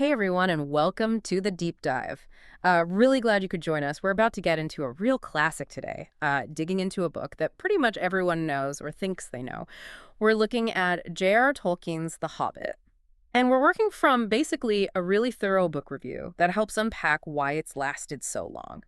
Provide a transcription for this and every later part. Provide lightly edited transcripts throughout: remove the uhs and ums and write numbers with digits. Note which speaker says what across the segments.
Speaker 1: Hey everyone, and welcome to the deep dive. Really glad you could join us. We're about to get into a real classic today, digging into a book that pretty much everyone knows or thinks they know. We're looking at J.R.R. Tolkien's The Hobbit. And we're working from basically a really thorough book review that helps unpack why it's lasted so long.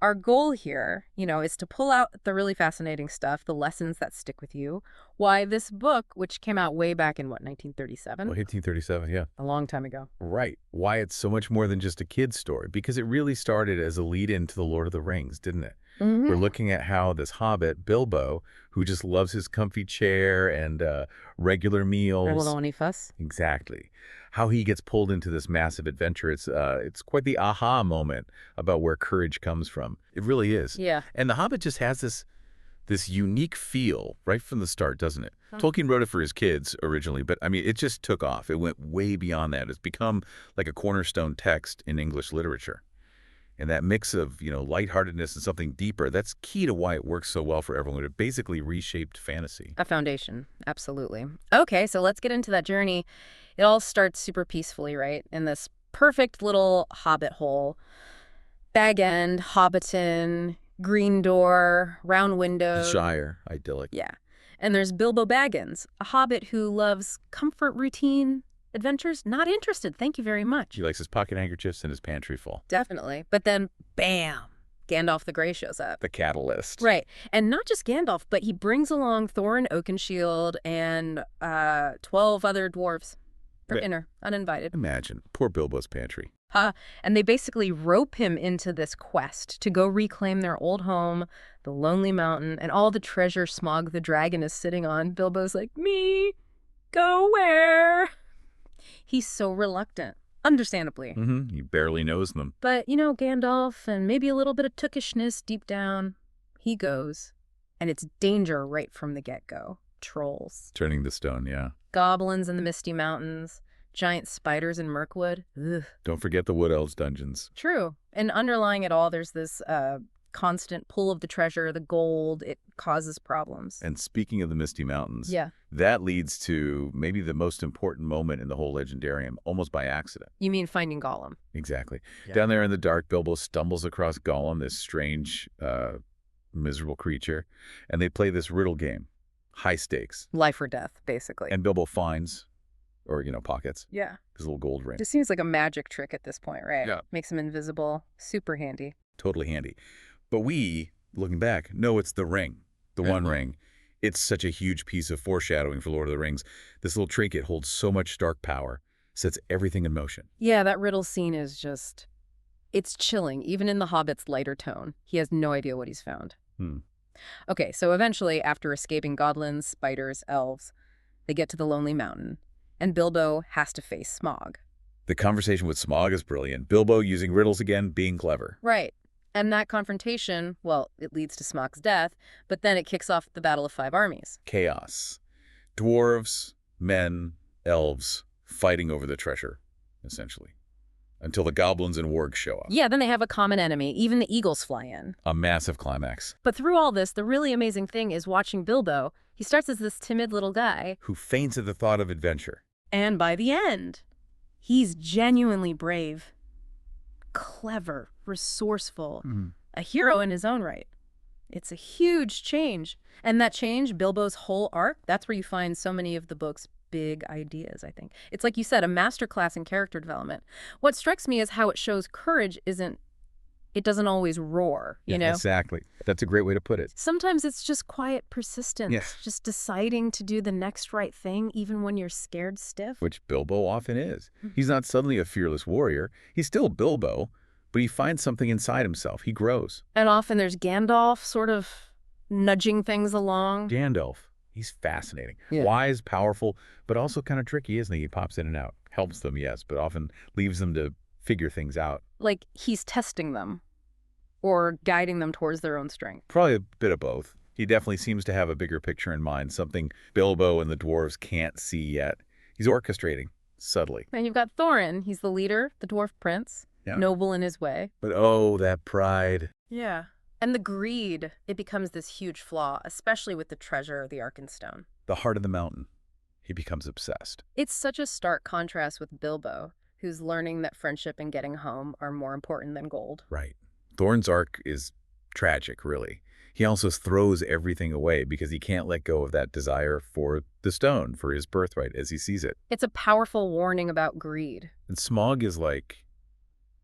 Speaker 1: Our goal here, is to pull out the really fascinating stuff, the lessons that stick with you, why this book, which came out way back in, 1937?
Speaker 2: Well, 1837, yeah.
Speaker 1: A long time ago.
Speaker 2: Right. Why it's so much more than just a kid's story, because it really started as a lead-in to The Lord of the Rings, didn't it?
Speaker 1: Mm-hmm.
Speaker 2: We're looking at how this hobbit, Bilbo, who just loves his comfy chair and regular meals.
Speaker 1: Little any fuss.
Speaker 2: Exactly. How he gets pulled into this massive adventure. It's quite the aha moment about where courage comes from. It really is.
Speaker 1: Yeah.
Speaker 2: And The Hobbit just has this unique feel right from the start, doesn't it? Tolkien wrote it for his kids originally, but I mean, it just took off. It went way beyond that. It's become like a cornerstone text in English literature. And that mix of, lightheartedness and something deeper, that's key to why it works so well for everyone. It basically reshaped fantasy.
Speaker 1: A foundation. Absolutely. Okay, so let's get into that journey. It all starts super peacefully, right? In this perfect little hobbit hole. Bag End, Hobbiton, green door, round window.
Speaker 2: Shire, idyllic.
Speaker 1: Yeah. And there's Bilbo Baggins, a hobbit who loves comfort routine, adventures. Not interested, thank you very much.
Speaker 2: He likes his pocket handkerchiefs and his pantry full.
Speaker 1: Definitely. But then, bam, Gandalf the Grey shows up.
Speaker 2: The catalyst.
Speaker 1: Right. And not just Gandalf, but he brings along Thorin Oakenshield and 12 other dwarves for dinner, uninvited.
Speaker 2: Imagine. Poor Bilbo's pantry.
Speaker 1: And they basically rope him into this quest to go reclaim their old home, the Lonely Mountain, and all the treasure Smaug the dragon is sitting on. Bilbo's like, me? Go where? He's so reluctant, understandably.
Speaker 2: He barely knows them.
Speaker 1: But, Gandalf and maybe a little bit of tookishness deep down, he goes. And it's danger right from the get-go. Trolls.
Speaker 2: Turning the stone, yeah.
Speaker 1: Goblins in the Misty Mountains. Giant spiders in Mirkwood. Ugh.
Speaker 2: Don't forget the Wood Elves dungeons.
Speaker 1: True. And underlying it all, there's this constant pull of the treasure, the gold. It causes problems.
Speaker 2: And speaking of the Misty Mountains,
Speaker 1: yeah,
Speaker 2: that leads to maybe the most important moment in the whole Legendarium, almost by accident.
Speaker 1: You mean finding Gollum?
Speaker 2: Exactly.
Speaker 1: Yeah.
Speaker 2: Down there in the dark, Bilbo stumbles across Gollum, this strange, miserable creature, and they play this riddle game. High stakes.
Speaker 1: Life or death, basically.
Speaker 2: And Bilbo finds, or, pockets.
Speaker 1: Yeah.
Speaker 2: His little gold ring.
Speaker 1: It seems like a magic trick at this point, right?
Speaker 2: Yeah.
Speaker 1: Makes him invisible. Super handy.
Speaker 2: Totally handy. But we, looking back, know it's the ring. The One Ring. It's such a huge piece of foreshadowing for Lord of the Rings. This little trinket holds so much dark power, sets everything in motion.
Speaker 1: Yeah, that riddle scene is just... It's chilling, even in the Hobbit's lighter tone. He has no idea what he's found. Okay, so eventually, after escaping goblins, spiders, elves, they get to the Lonely Mountain, and Bilbo has to face Smaug.
Speaker 2: The conversation with Smaug is brilliant. Bilbo using riddles again, being clever.
Speaker 1: Right. And that confrontation, well, it leads to Smaug's death, but then it kicks off the Battle of Five Armies.
Speaker 2: Chaos. Dwarves, men, elves, fighting over the treasure, essentially. Until the goblins and wargs show up.
Speaker 1: Yeah, then they have a common enemy. Even the eagles fly in.
Speaker 2: A massive climax.
Speaker 1: But through all this, the really amazing thing is watching Bilbo. He starts as this timid little guy.
Speaker 2: Who faints at the thought of adventure.
Speaker 1: And by the end, he's genuinely brave, clever, resourceful, a hero in his own right. It's a huge change. And that change, Bilbo's whole arc, that's where you find so many of the book's big ideas, I think. It's like you said, a masterclass in character development. What strikes me is how it shows courage it doesn't always roar, you know?
Speaker 2: Exactly. That's a great way to put it.
Speaker 1: Sometimes it's just quiet persistence,
Speaker 2: Yeah.
Speaker 1: just deciding to do the next right thing even when you're scared stiff.
Speaker 2: Which Bilbo often is. He's not suddenly a fearless warrior. He's still Bilbo, but he finds something inside himself. He grows.
Speaker 1: And often there's Gandalf sort of nudging things along.
Speaker 2: Gandalf. He's fascinating.
Speaker 1: Yeah.
Speaker 2: Wise, powerful, but also kind of tricky, isn't he? He pops in and out. Helps them, yes, but often leaves them to figure things out.
Speaker 1: Like he's testing them or guiding them towards their own strength.
Speaker 2: Probably a bit of both. He definitely seems to have a bigger picture in mind, something Bilbo and the dwarves can't see yet. He's orchestrating, subtly.
Speaker 1: And you've got Thorin. He's the leader, the dwarf prince, noble in his way.
Speaker 2: But oh, that pride.
Speaker 1: Yeah. And the greed, it becomes this huge flaw, especially with the treasure of the Arkenstone.
Speaker 2: The heart of the mountain. He becomes obsessed.
Speaker 1: It's such a stark contrast with Bilbo. who's learning that friendship and getting home are more important than gold.
Speaker 2: Right. Thorin's arc is tragic, really. He also throws everything away because he can't let go of that desire for the stone, for his birthright as he sees it.
Speaker 1: It's a powerful warning about greed.
Speaker 2: And Smaug is like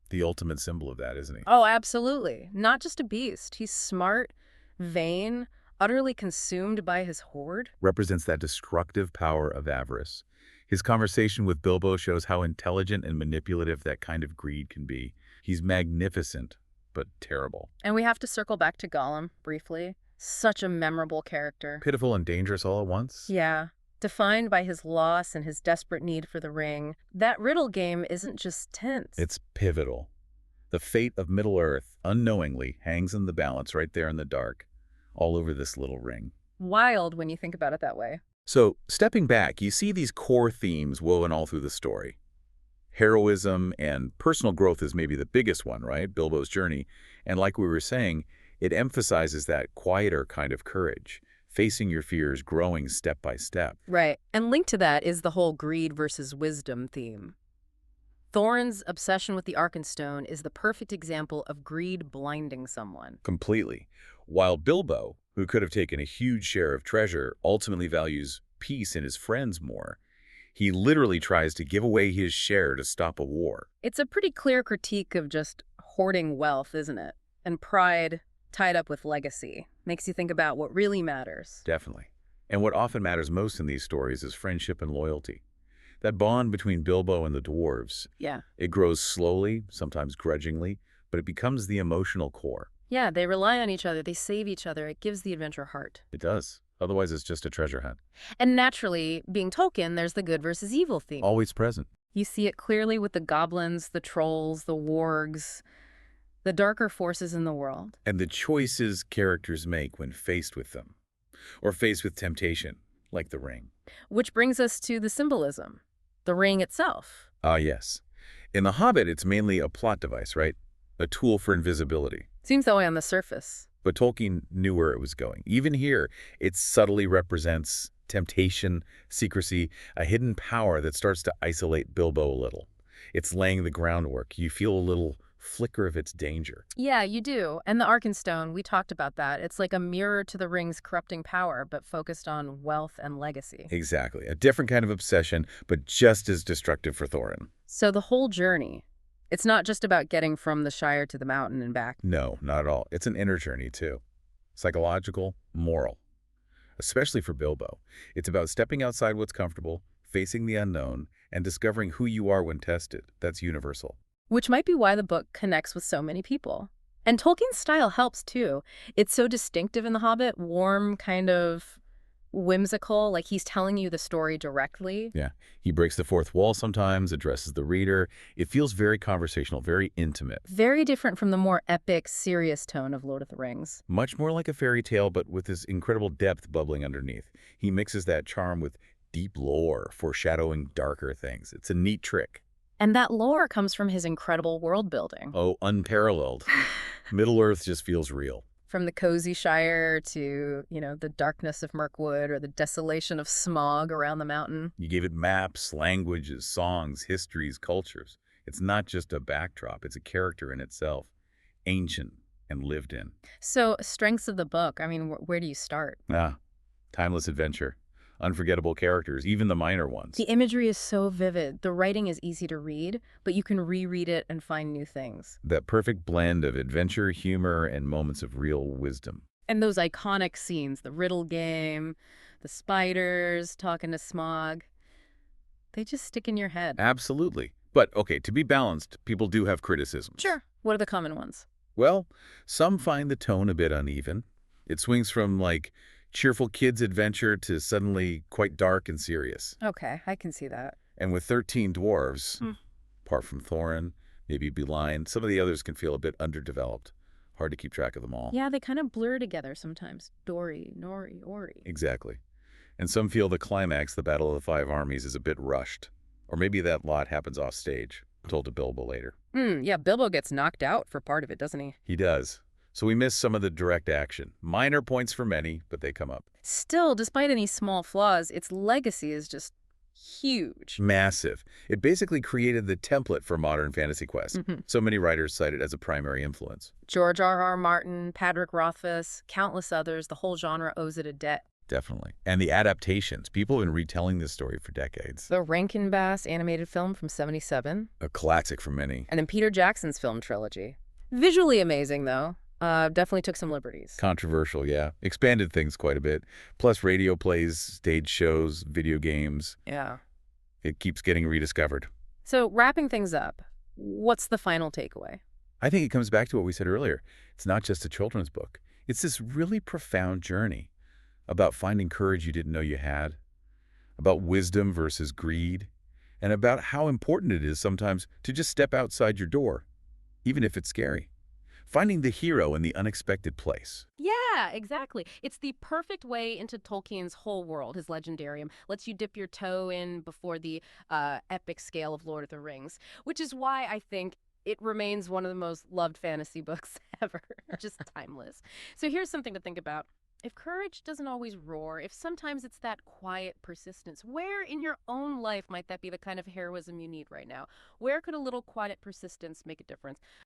Speaker 2: the ultimate symbol of that, isn't he?
Speaker 1: Oh, absolutely. Not just a beast. He's smart, vain, utterly consumed by his hoard.
Speaker 2: Represents that destructive power of avarice. His conversation with Bilbo shows how intelligent and manipulative that kind of greed can be. He's magnificent, but terrible.
Speaker 1: And we have to circle back to Gollum, briefly. Such a memorable character.
Speaker 2: Pitiful and dangerous all at once?
Speaker 1: Yeah. Defined by his loss and his desperate need for the ring. That riddle game isn't just tense.
Speaker 2: It's pivotal. The fate of Middle-earth, unknowingly, hangs in the balance right there in the dark, all over this little ring.
Speaker 1: Wild when you think about it that way.
Speaker 2: So, stepping back, you see these core themes woven all through the story. Heroism and personal growth is maybe the biggest one, right? Bilbo's journey. And like we were saying, it emphasizes that quieter kind of courage, facing your fears, growing step by step.
Speaker 1: Right. And linked to that is the whole greed versus wisdom theme. Thorin's obsession with the Arkenstone is the perfect example of greed blinding someone.
Speaker 2: Completely. While Bilbo, who could have taken a huge share of treasure, ultimately values peace in his friends more. He literally tries to give away his share to stop a war.
Speaker 1: It's a pretty clear critique of just hoarding wealth, isn't it? And pride tied up with legacy. Makes you think about what really matters.
Speaker 2: Definitely. And what often matters most in these stories is friendship and loyalty. That bond between Bilbo and the dwarves.
Speaker 1: Yeah.
Speaker 2: It grows slowly, sometimes grudgingly, but it becomes the emotional core.
Speaker 1: Yeah, they rely on each other. They save each other. It gives the adventure heart.
Speaker 2: It does. Otherwise, it's just a treasure hunt.
Speaker 1: And naturally, being Tolkien, there's the good versus evil theme.
Speaker 2: Always present.
Speaker 1: You see it clearly with the goblins, the trolls, the wargs, the darker forces in the world.
Speaker 2: And the choices characters make when faced with them. Or faced with temptation, like the ring.
Speaker 1: Which brings us to the symbolism. The ring itself.
Speaker 2: Ah, yes. In The Hobbit, it's mainly a plot device, right? A tool for invisibility.
Speaker 1: Seems that way on the surface.
Speaker 2: But Tolkien knew where it was going. Even here, it subtly represents temptation, secrecy, a hidden power that starts to isolate Bilbo a little. It's laying the groundwork. You feel a little flicker of its danger.
Speaker 1: Yeah, you do. And the Arkenstone, we talked about that. It's like a mirror to the ring's corrupting power, but focused on wealth and legacy.
Speaker 2: Exactly. A different kind of obsession, but just as destructive for Thorin.
Speaker 1: So the whole journey, it's not just about getting from the Shire to the mountain and back.
Speaker 2: No, not at all. It's an inner journey, too. Psychological, moral. Especially for Bilbo. It's about stepping outside what's comfortable, facing the unknown, and discovering who you are when tested. That's universal.
Speaker 1: Which might be why the book connects with so many people. And Tolkien's style helps, too. It's so distinctive in The Hobbit, warm, kind of whimsical, like he's telling you the story directly.
Speaker 2: Yeah. He breaks the fourth wall sometimes, addresses the reader. It feels very conversational, very intimate.
Speaker 1: Very different from the more epic, serious tone of Lord of the Rings.
Speaker 2: Much more like a fairy tale, but with this incredible depth bubbling underneath. He mixes that charm with deep lore, foreshadowing darker things. It's a neat trick.
Speaker 1: And that lore comes from his incredible world building.
Speaker 2: Oh, unparalleled. Middle-earth just feels real.
Speaker 1: From the cozy Shire to, the darkness of Mirkwood or the desolation of Smaug around the mountain.
Speaker 2: You gave it maps, languages, songs, histories, cultures. It's not just a backdrop. It's a character in itself, ancient and lived in.
Speaker 1: So, strengths of the book, where do you start?
Speaker 2: Timeless adventure. Unforgettable characters, even the minor ones.
Speaker 1: The imagery is so vivid. The writing is easy to read, but you can reread it and find new things.
Speaker 2: That perfect blend of adventure, humor, and moments of real wisdom.
Speaker 1: And those iconic scenes, the riddle game, the spiders talking to Smaug, they just stick in your head.
Speaker 2: Absolutely. But, okay, to be balanced, people do have criticisms.
Speaker 1: Sure. What are the common ones?
Speaker 2: Well, some find the tone a bit uneven. It swings from, cheerful kids' adventure to suddenly quite dark and serious.
Speaker 1: Okay, I can see that.
Speaker 2: And with 13 dwarves, apart from Thorin, maybe Beline, some of the others can feel a bit underdeveloped. Hard to keep track of them all.
Speaker 1: Yeah, they kind of blur together sometimes. Dori, Nori, Ori.
Speaker 2: Exactly. And some feel the climax, the Battle of the Five Armies, is a bit rushed. Or maybe that lot happens off stage, told to Bilbo later.
Speaker 1: Yeah, Bilbo gets knocked out for part of it, doesn't he?
Speaker 2: He does. So we miss some of the direct action. Minor points for many, but they come up.
Speaker 1: Still, despite any small flaws, its legacy is just huge.
Speaker 2: Massive. It basically created the template for modern fantasy quests.
Speaker 1: Mhm.
Speaker 2: So many writers cite it as a primary influence.
Speaker 1: George R.R. Martin, Patrick Rothfuss, countless others, the whole genre owes it a debt.
Speaker 2: Definitely. And the adaptations. People have been retelling this story for decades.
Speaker 1: The Rankin Bass animated film from '77,
Speaker 2: A classic for many.
Speaker 1: and then Peter Jackson's film trilogy. Visually amazing, though. Definitely took some liberties.
Speaker 2: Controversial, yeah. Expanded things quite a bit. Plus radio plays, stage shows, video games.
Speaker 1: Yeah.
Speaker 2: It keeps getting rediscovered.
Speaker 1: So wrapping things up, what's the final takeaway?
Speaker 2: I think it comes back to what we said earlier. It's not just a children's book. It's this really profound journey about finding courage you didn't know you had, about wisdom versus greed, and about how important it is sometimes to just step outside your door, even if it's scary. Finding the hero in the unexpected place.
Speaker 1: Yeah, exactly. It's the perfect way into Tolkien's whole world. His legendarium lets you dip your toe in before the epic scale of Lord of the Rings, which is why I think it remains one of the most loved fantasy books ever. Just timeless. So here's something to think about. If courage doesn't always roar, if sometimes it's that quiet persistence, where in your own life might that be the kind of heroism you need right now? Where could a little quiet persistence make a difference?